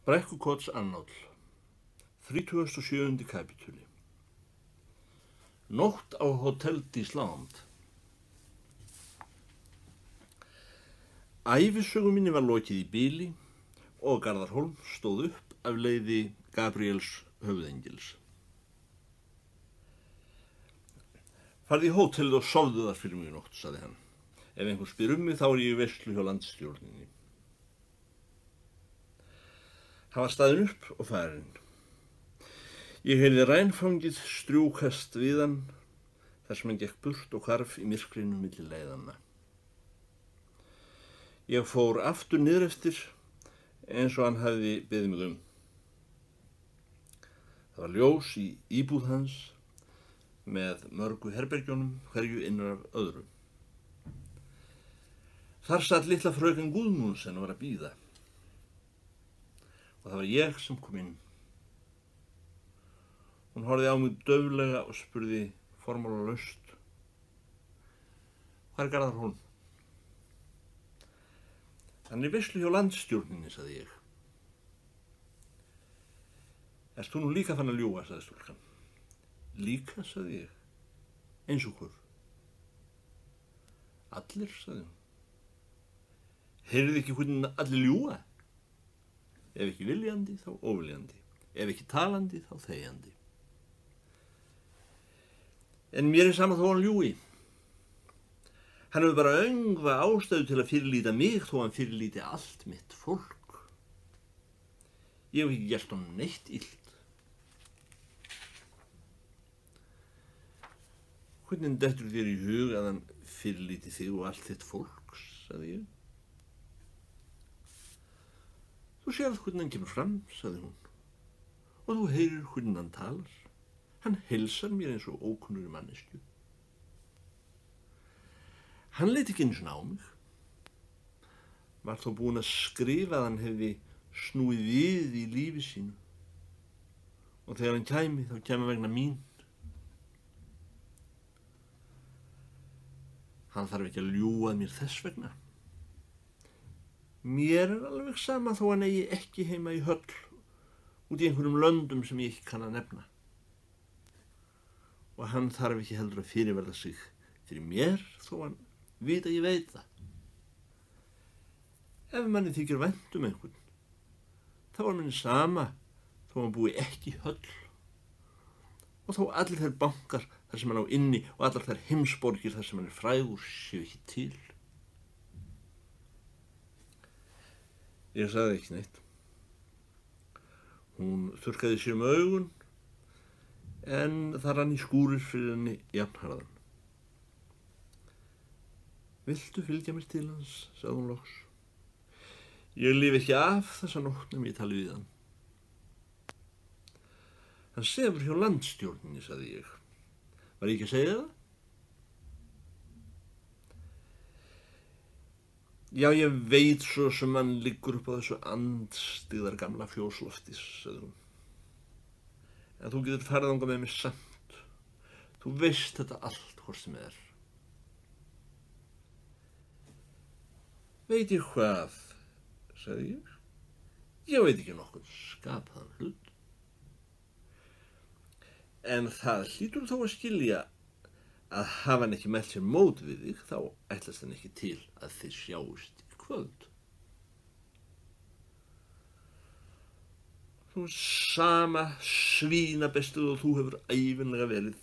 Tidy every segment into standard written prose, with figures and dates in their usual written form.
Brekkukots annáll, 37. kapítuli. Nótt á Hotel d'Island. Ævisögu minni var lokið í bili og Garðar Hólm stóð upp af leiði Gabriels höfuðengils. Farðu í hótelið og sofðu þar fyrir mig í nótt, sagði hann. Ef einhver spyr mig þá ég í veislu hjá landsstjórninni. Hann var staðinn upp og farinn. Ég heyrði rænfangið strjúkast við hann þar sem hann gekk burt og hvarf í myrkrinu milli leiðanna. Ég fór aftur niður eftir eins og hann hafði beðið mig Það var ljós í íbúð hans með mörgu herbergjónum, hverju innar af öðru. Þar satt litla fröken Guðmundsen og var að bíða. Og það var ég sem kom inn. Hún horfði á mig dauflega og spurði formálalaust: Hvar er Garðar Hólm? Hann er í veislu hjá landsstjórninni, sagði ég. Erst þú nú líka fann að ljúga, sagði stúlkan. Líka, sagði ég. Eins og hver? Allir, sagði hún. Heyrði ekki hvernig allir ljúga? Ef ekki viljandi, þá óviljandi. Ef ekki talandi, þá þegjandi. En mér er sama þó hann ljúgi. Hann hefur bara öngva ástæðu til að fyrirlíta mig þó hann fyrirlíti allt mitt fólk. Ég hef ekki gert honum neitt illt. Hvernig dettur þér í hug að hann fyrirlíti þig og allt þitt fólk, sagði ég. Þú sérð hvernig hann kemur fram, sagði hún, og þú heyrir hvernig hann talar. Hann heilsar mér eins og ókunnur manneskju. Hann leit ekki einu sinni á mig. Var þó búinn að skrifa að hann hefði snúið við í lífi sínu. Og þegar hann kæmi, þá kæmi vegna mín. Hann þarf ekki að ljúga mér þess vegna. Mér er alveg sama þó hann eigi ekki heima í höll út í einhverjum löndum sem ég ekki kann að nefna. Og hann þarf ekki heldur að fyrirverða sig fyrir mér þó hann vita ég veit það. Ef manni þykir vænt einhvern, þá er manni sama þó hann búi ekki í höll. Og þó allir þær bankar þar sem hann á inni og allar þær heimsborgir þar sem hann er frægur séu ekki til. Ég sagði ekki neitt. Hún þurrkaði sér augun, en það rann í skúrir fyrir henni jafnharðan. Viltu fylgja mér til hans, sagði hún loks. Ég lifi ekki af þessa nótt nema ég tali við hann. Hann sefur hjá landsstjórninni, sagði ég. Var ég ekki að segja það? Já, ég veit svo sem hann liggur upp á þessu andstyggðar gamla fjósloftis, sagði hún. En þú getur farið þangað með mig samt. Þú veist þetta allt hvort sem er. Veit ég hvað, sagði ég. Ég veit ekki nokkuð skapaðan hlut. En það hlýtur þó að skilja að hafa hann ekki mælt sér mót við þig, þá ætlast hann ekki til að þið sjáist í kvöld. Þú sama svínabestuð og þú hefur ævinlega verið.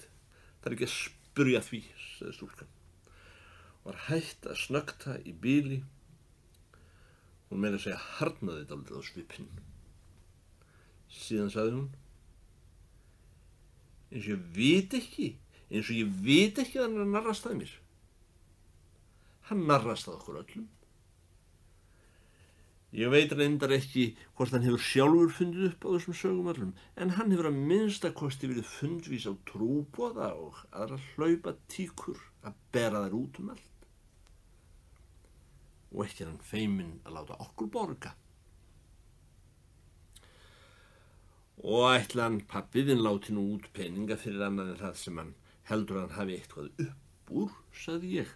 Það er ekki að spurja því, sagði stúlkan. Var hætt að snökta í bili. Hún meira að segja harðnaði dálítið á svipinn. Síðan sagði hún: eins og ég veit ekki að hann er að narrast að mér. Hann narrast að okkur öllum. Ég veit reyndar ekki hvort hann hefur sjálfur fundið upp á þessum sögum öllum, en hann hefur að minnsta kosti verið fundvís á trúboða og aðra hlaupa tíkur að bera þær út allt. Og ekki er hann feiminn að láta okkur borga. Og ætla hann pabbiðinn láti nú út peninga fyrir annað en það sem hann heldur hann hafi eitthvað upp úr, sagði ég.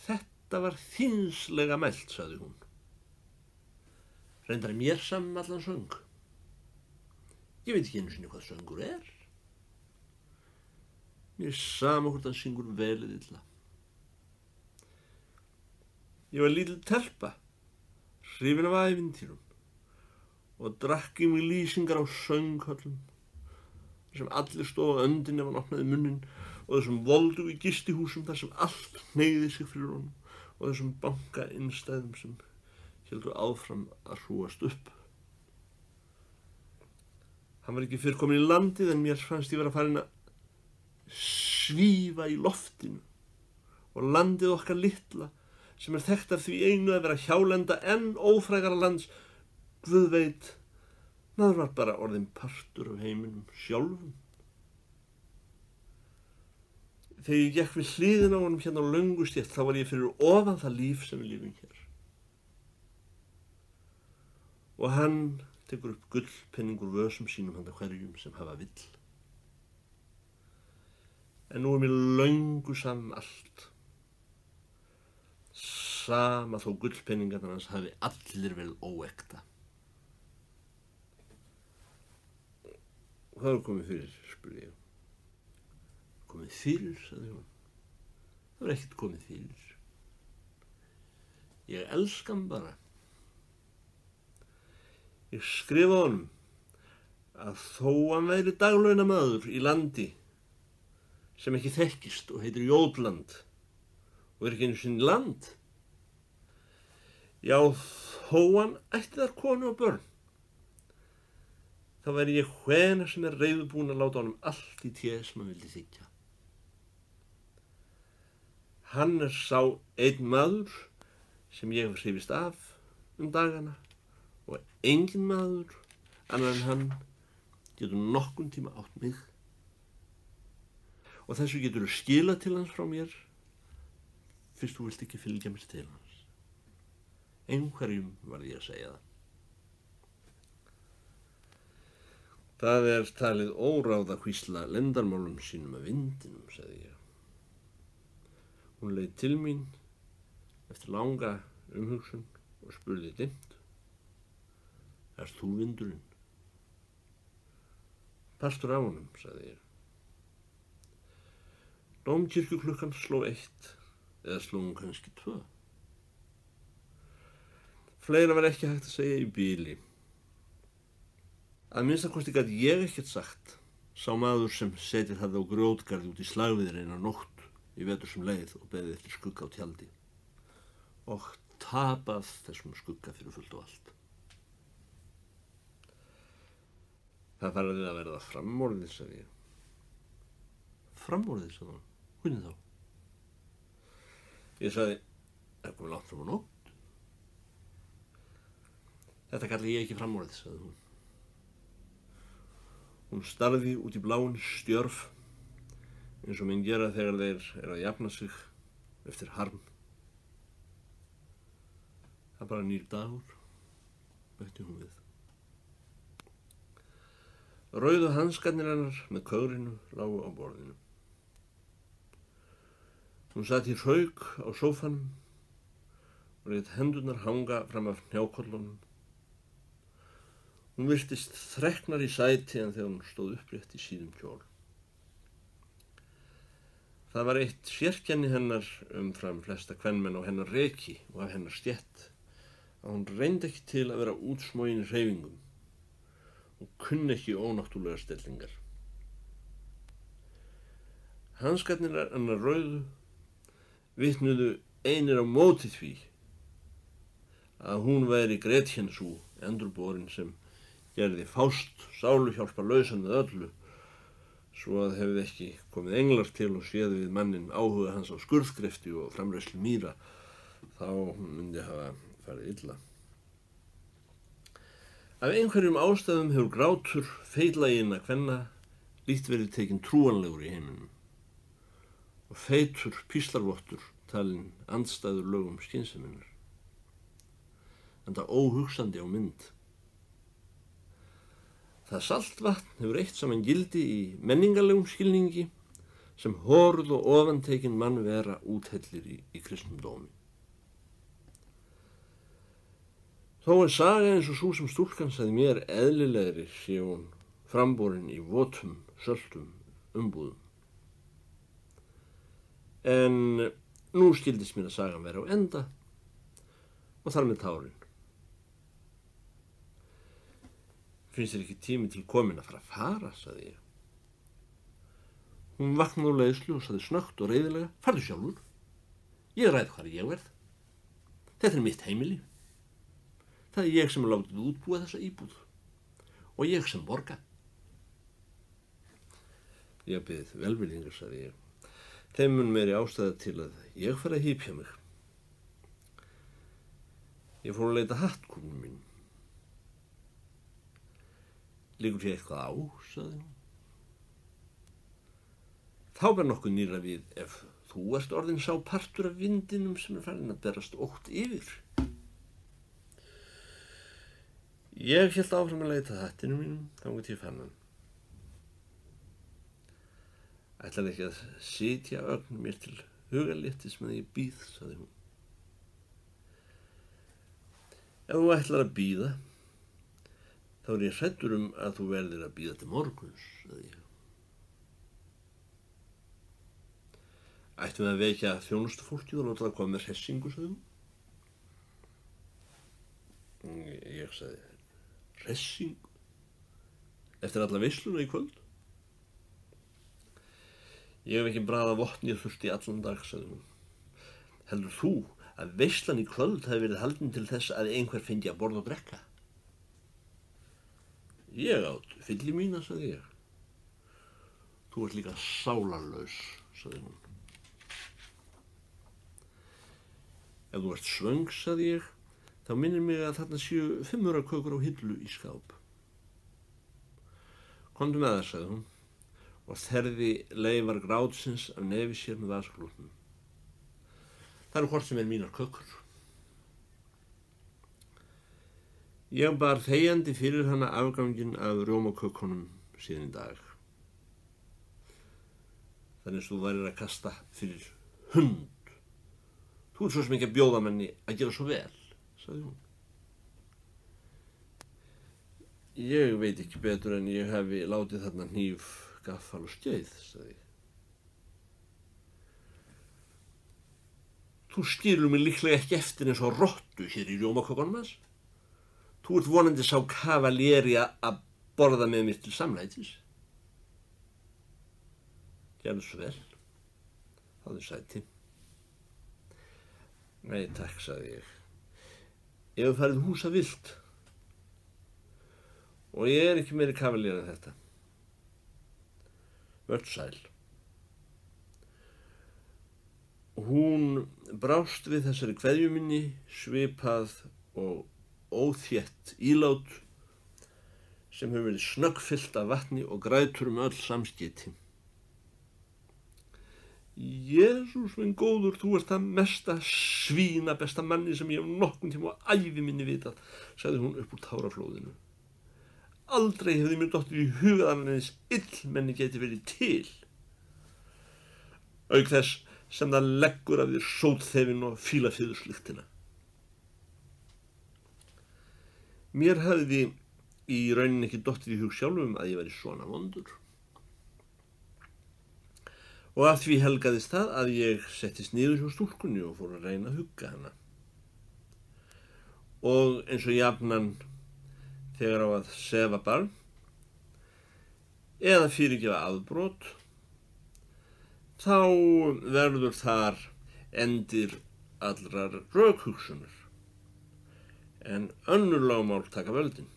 Þetta var þynslega mælt, sagði hún. Reyndar mér saman allan söng. Ég veit ekki einu sinni hvað söngur er. Mér sama hvort hann syngur vel eða illa. Ég var lítil telpa, hrifin af ævintýrum og drakk í mig lýsingar á sönghöllum þar sem allir stóðu á öndinni ef hann opnaði munninn og þessum voldugu gistihúsum þar sem allt hneigði sig fyrir honum og þessum bankainnstæðum sem héldu áfram að hrúast upp. Hann var ekki fyrr komin í landið en mér fannst ég vera farin að svífa í loftinu og landið okkar litla sem þekkt af því einu að vera hjálenda enn ófrægara lands, Guð veit, maður var bara orðinn partur af heiminum sjálfum. Þegar ég gekk við hliðina á honum hérna á Löngustétt þá var ég fyrir ofan það líf sem við lifum hér. Og hann tekur upp gullpenning úr vösum sínum handa hverjum sem hafa vill. En nú mér löngu saman allt. Sama þó gullpenningarnar hans hafi allir vel óekta. Hvað er komið fyrir, spurði ég. Komið fyrir, sagði hún. Það var ekkert komið fyrir. Ég elska hann bara. Ég skrifa honum að þó hann væri daglaunamaður í landi sem ekki þekkist og heitir Jótland og er ekki einu sinni land. Já, þó hann ætti þar konu og börn. Þá væri ég hvenær sem reiðubúin að láta honum allt í té sem hann vildi þiggja. Hann er sá einn maður sem ég hef hrifist af dagana og engin maður annar en hann getur nokkurn tíma átt mig. Og þessu getur þú skilað til hans frá mér fyrst þú vilt ekki fylgja mér til hans. Einhverjum var ég að segja það. Það er talið óráð að hvísla leyndarmálum sínum að vindinum, sagði ég. Hún leit til mín eftir langa umhugsun og spurði dimmt. Ert þú vindurinn? Pastur á honum, sagði ég. Dómkirkjuklukkan sló 1 eða sló hún kannski 2. Fleira var ekki hægt að segja í bili. Að minnstakosti gat ég ekkert sagt, sá maður sem setið hafði á grjótgarði út í slagviðri eina nótt í vetur sem leið og beðið eftir skugga á tjaldi og tapað þessum skugga fyrir fullt og allt. Það farið að verða framorðið, sagði ég. Framorðið, sagði hann. Hvernig þá? Ég sagði, er komið langt fram á nótt? Þetta kalli ég ekki framorðið, sagði hún. Hún starði út í bláin stjörf eins og menn gera þegar þeir eru að jafna sig eftir harm. Það er bara nýr dagur, bætti hún við. Rauðu hanskarnir hennar með kögrinu lágu á borðinu. Hún sat í hrauk á sófanum og lét hendurnar hanga fram af hnjákollunum. Hún virtist þreknar í sæti en þegar hún stóð upprétt í síðum kjól. Það var eitt sérkenni hennar umfram flesta kvenmenn á hennar reki og af hennar stétt að hún reyndi ekki til að vera útsmogin í hreyfingum og kunni ekki ónáttúrlegar stellingar. Hanskarnir hennar rauðu vitnuðu einir á móti því að hún væri Gretchen sú endurborin sem gerði Fást sáluhjálparlausan með öllu, svo að hefði ekki komið englar til og séð við manninn áhuga hans á skurðgrefti og framræslu mýra, þá myndi hafa farið illa. Af einhverjum ástæðum hefur grátur feitlaginna kvenna lítt verið tekinn trúanlegur í heiminum og feitur píslarvottur talinn andstæður lögum skynseminnar, enda óhugsandi á mynd. Það saltvatn hefur eitt saman gildi í menningarlegum skilningi sem horfð og ofantekin mannvera úthellir í kristnum dómi. Þó saga eins og sú sem stúlkan sagði mér eðlilegri sé hún framborin í votum, söltum umbúðum. En nú skildist mér að sagan vera á enda og þar með tárin. Finnst þér ekki tími til komin að fara, sagði ég. Hún vaknaði á leiðslu og sagði snöggt og reiðilega, farðu sjálfur. Ég ræð hvar ég verð. Þetta er mitt heimili. Það er ég sem er látið útbúa þessa íbúð og ég sem borga. Ég bið velvillingar, sagði ég. Þeim mun meiri ástæða til að ég fari að hypja mig. Ég fór að leita hattkúfnum mín. Liggur þér eitthvað á, sagði hún. Þá ber nokkuð nýra við ef þú ert orðin sá partur af vindinum sem er farin að berast ótt yfir. Ég hélt áfram að leita hattinu mínum þangað til ég fann hann. Ætlar ekki að sitja ögn mér til hugarléttis með ég bíð, sagði hún. Ef þú ætlar að bíða, þá er ég hræddur að þú verðir að bíða til morguns, sagði ég. Ættum við að vekja þjónustufólkið og láta það koma með hressingu, sagði hún. Ég sagði, hressingu? Eftir alla veisluna í kvöld? Ég hef ekki bragðað vopni þurft í allan dag, sagði hún. Heldur þú að veislan í kvöld hafi verið haldin til þess að einhver fengi að borða og drekka? Ég át fylli mína, sagði ég. Þú ert líka sálarlaus, sagði hún. Ef þú ert svöng, sagði ég, þá minnir mig að þarna séu 5 kökur á hillu í skáp. Komdu með það, sagði hún og þerði leifar grátsins af nefi sér með vasaklútnum. Það eru hvort sem er mínar kökur. Ég bar þegjandi fyrir hana afganginn af rjómakökunum síðan í dag. Þannig að þú værir að kasta fyrir hund. Þú ert svo sem ekki að bjóða manni að gera svo vel, sagði hún. Ég veit ekki betur en ég hefi látið þarna hníf, gaffal og skeið, sagði ég. Þú skilur mig líklega ekki eftir eins og rottu hér í rjómakökunum hans. Þú ert vonandi sá kavaléri að borða með mér til samlætis. Gerðu svo vel. Háðu sæti. Nei, takk, sagði ég. Ég hef farið húsa vilt. Og ég er ekki meiri kavaléri en þetta. Vertu sæl. Hún brást við þessari kveðju minni, svipað og óþétt ílát sem hefur verið snöggfyllt af vatni og grætur öll samskipti. Jesús minn góður, þú ert það mesta svína besta manni sem ég hef nokkurn tíma á ævi minni vitað, sagði hún upp úr táraflóðinu. Aldrei hefði mér dottið í hugaðan eins illmenni geti verið til. Auk þess sem það leggur af þér sótþefin og fílafyðurslyktina. Mér hafði í rauninni ekki dottið í hug sjálfum að ég væri svona vondur. Og af því helgaðist það að ég settist niður hjá stúlkunni og fór að reyna að hugga hana. Og eins og jafnan þegar á að sefa barn eða fyrirgefa afbrot, þá verður þar endir allrar rökhugsunar, en önnur lögmál taka völdin.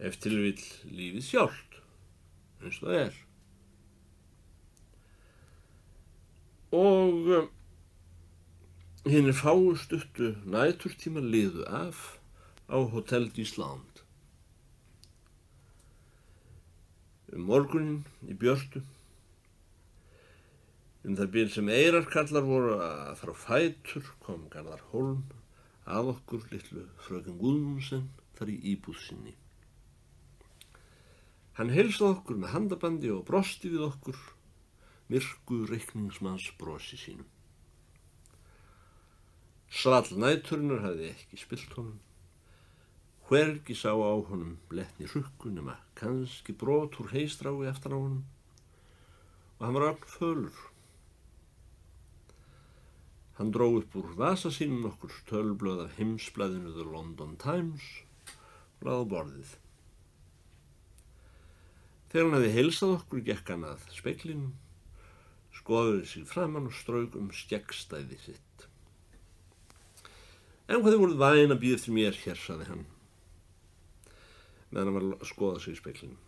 Ef til vill lífið sjálft, eins og það er. Og hinir fáu stuttu næturtíma liðu af á Hotel d'Islande. Morguninn í björtu, það bil sem eyrarkallar voru að fara á fætur, kom Garðar Hólm að okkur litlu fröken Guðmundsen þar í íbúð sinni. Hann heilsaði okkur með handabandi og brosti við okkur, myrku reikningsmanns brosi sínum. Svall næturinnar hafði ekki spillt honum. Hvergi sá á honum bletni hrukku nema kannski brot úr heistrái eftir á honum og hann var ögn fölur. Hann dró upp úr vasa sínum nokkur tölblöð af heimsblaðinu The London Times og lagði á borðið. Þegar hann hefði heilsað okkur gekk hann að speglinum, skoðaði sig framan og strauk skeggstæði sitt. En hvað þið voruð væn að bíða eftir mér hér, sagði hann, meðan hann var að skoða sig í speglinum.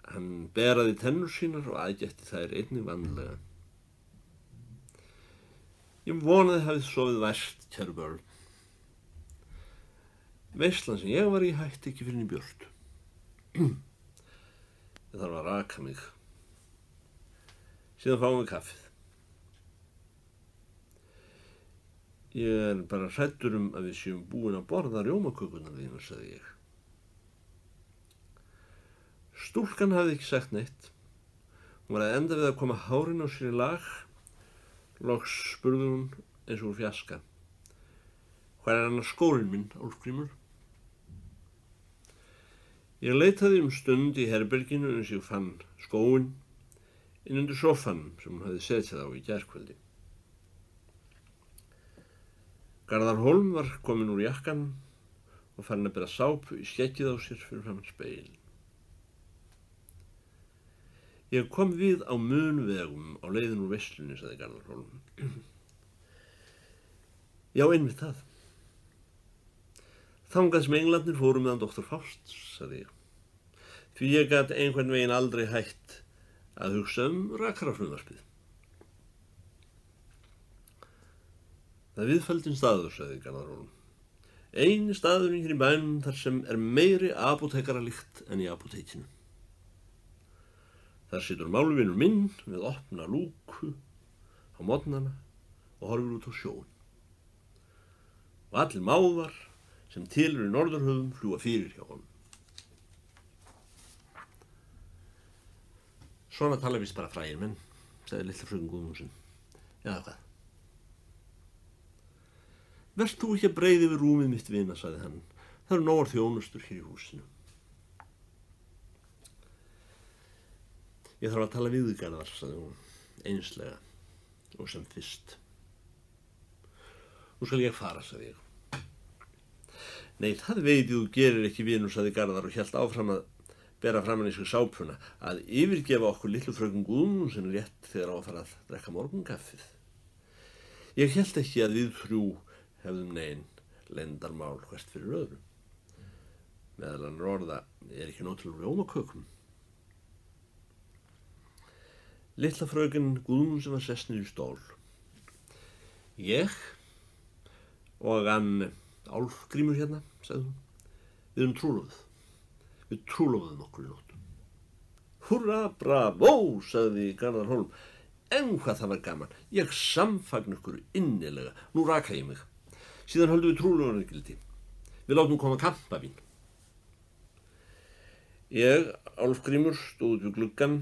Hann beraði tennur sínar og aðgætti þær einnig vandlega. Ég vonaði hafið sofið vært, kæru börn. Veislan sem ég var í hætti ekki fyrir í björtu. Ég þarf að raka mig. Síðan fáum við kaffið. Ég bara hræddur að við séum búin að borða rjómakökurnar þínar, sagði ég. Stúlkan hafði ekki sagt neitt. Hún var að enda við að koma hárin á sér í lag. Loks spurði hún eins og úr fjaska. Hvar annars skórinn minn, Álfgrímur? Ég leitaði stund í herberginu eins og ég fann skóinn inn undir sófanum sem hún hafði setjað á í gærkvöldi. Garðar Hólm var kominn úr jakkanum og farinn að bera sápu í skeggið á sér fyrir framan spegilinn. Ég kom við á munvegum á leiðin úr veislunni, sagði Garðar Hólm. Já, einmitt það. Þangað sem englarnir fóru meðan doktor Faust, sagði ég. Því ég gat einhvern veginn aldrei hætt að hugsa rakarafrumvarpið. Það er viðfældinn staður, sagði Garðar Hólm. Eini staðurinn hér í bænum þar sem er meiri apótekaralykt en í apótekinu. Þar situr málvinur minn við opna lúku á morgnana og horfir út á sjóinn. Og allir mávar sem til eru í norðurhöfum fljúga fyrir hjá honum. Svona tala víst bara frægir menn, sagði litla fröken Guðmundsson. Eða hvað? Verst þú ekki að breiða yfir rúmið mitt, vina, sagði hann. Það eru nógar þjónustur hér í húsinu. Ég þarf að tala við þig, Garðar, sagði hún, einslega og sem fyrst. Nú skal ég fara, sagði ég. Nei, það veit ég þú gerir ekki, vinur, sagði Garðar og hélt áfram að bera framan í sig sápuna, að yfirgefa okkur litlu fröken Guðmundsson rétt þegar á að fara að drekka morgunkaffið. Ég hélt ekki að við þrjú hefðum nein leyndarmál hvert fyrir öðru. Meðal annarra orða er ekki nóg til rjómakökum. Litla fröken Guðmundsson var sest niður í stól. Ég og hann Álfgrímur hérna, sagði hún. Við erum trúlofuð. Við trúlofuðum okkur í nótt. Húrra, bravo, sagði Garðar Hólm. En hvað það var gaman. Ég samfagna ykkur innilega. Nú raka ég mig. Síðan höldum við trúlofunargildi. Við látum koma kampavín. Ég, Álfgrímur, stóð við gluggann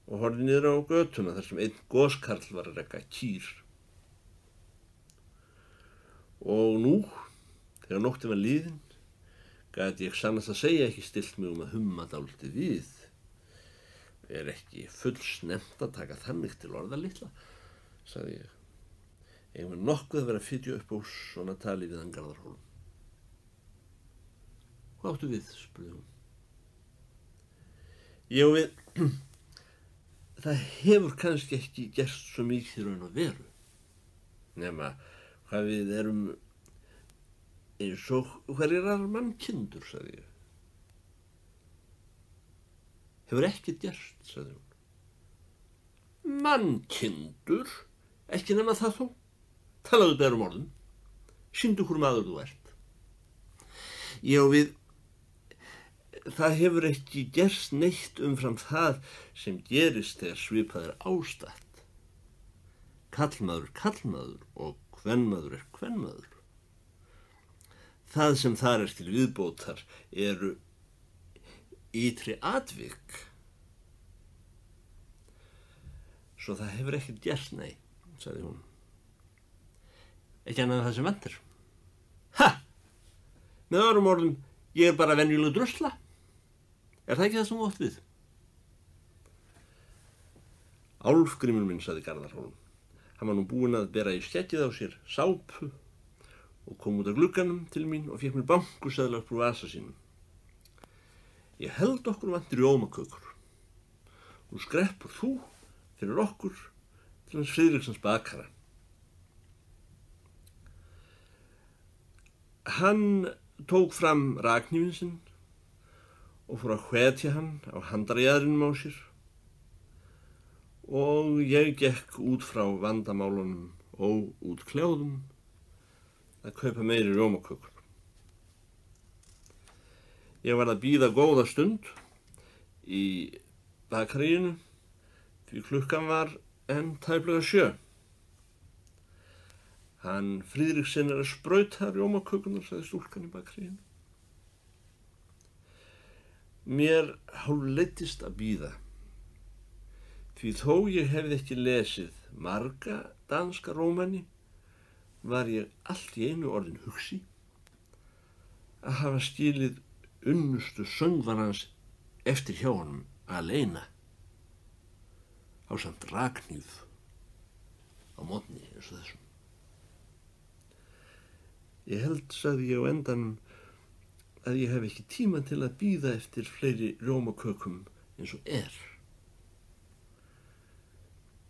og horfði niður á götuna þar sem einn góskarl var að reka kýr. Og nú, þegar nóttin var liðin, gat ég sannast að segja ekki stillt mig að humma dálítið við. Er ekki fullsnemmt að taka þannig til orða litla, sagði ég. Eigum við nokkuð að vera að fitja upp á svona tali við hann Garðar Hólm. Hvað áttu við, spurði hún. Ég og við, það hefur kannski ekki gerst svo mikið raun og veru. Nema hvað við erum eins og hverjar mannkindur, sagði ég. Hefur ekkert gerst, sagði hún. Mannkindur? Ekki nema það þó. Talaðu berum orðum. Sýndu hvor maður þú ert. Já, það hefur ekki gerst neitt umfram það sem gerist þegar svipað er ástatt. Karlmaður er karlmaður og kvenmaður er kvenmaður. Það sem þar er til viðbótar eru ytri atvik. Svo það hefur ekkert gerst, nei, sagði hún. ekki annað en það sem vantar. Ha! Með öðrum orðum, ég er bara venjuleg drusla. Er það ekki það sem þú átt við? Álfgrímur minn, sagði Garðar Hólm. Hann var nú búinn að bera í skeggið á sér sápu og kom út af glugganum til mín og fékk mér bankuseðla upp úr vasa sínum. Ég held okkur vantir rjómakökur. Nú skreppur þú fyrir okkur til hans Friðriksens bakara. Hann tók fram rakhnífinn sinn og fór að hvetja hann á handarjaðrinum á sér og ég gekk út frá vandamálunum og út kljáðum að kaupa meiri rjómakökur. Ég var að bíða góða stund í bakaríinu því klukkan var enn tæplega 7. Hann Friðriksson að sprauta rjómakökunar, sagði stúlkan í bakaríinu. Mér hálfleiddist að bíða, því þó ég hefði ekki lesið marga danska rómani, var ég allt í einu orðin hugsi að hafa skilið unnustu söngvarans eftir hjá honum aleina ásamt rakhníf á morgni eins og þessum. Ég held, sagði ég á endanum, að ég hef ekki tíma til að bíða eftir fleiri rjómakökum eins og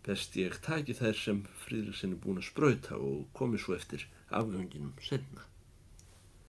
Best ég taki þær sem Friðriksson er búinn að sprauta og komi svo eftir afganginum seinna.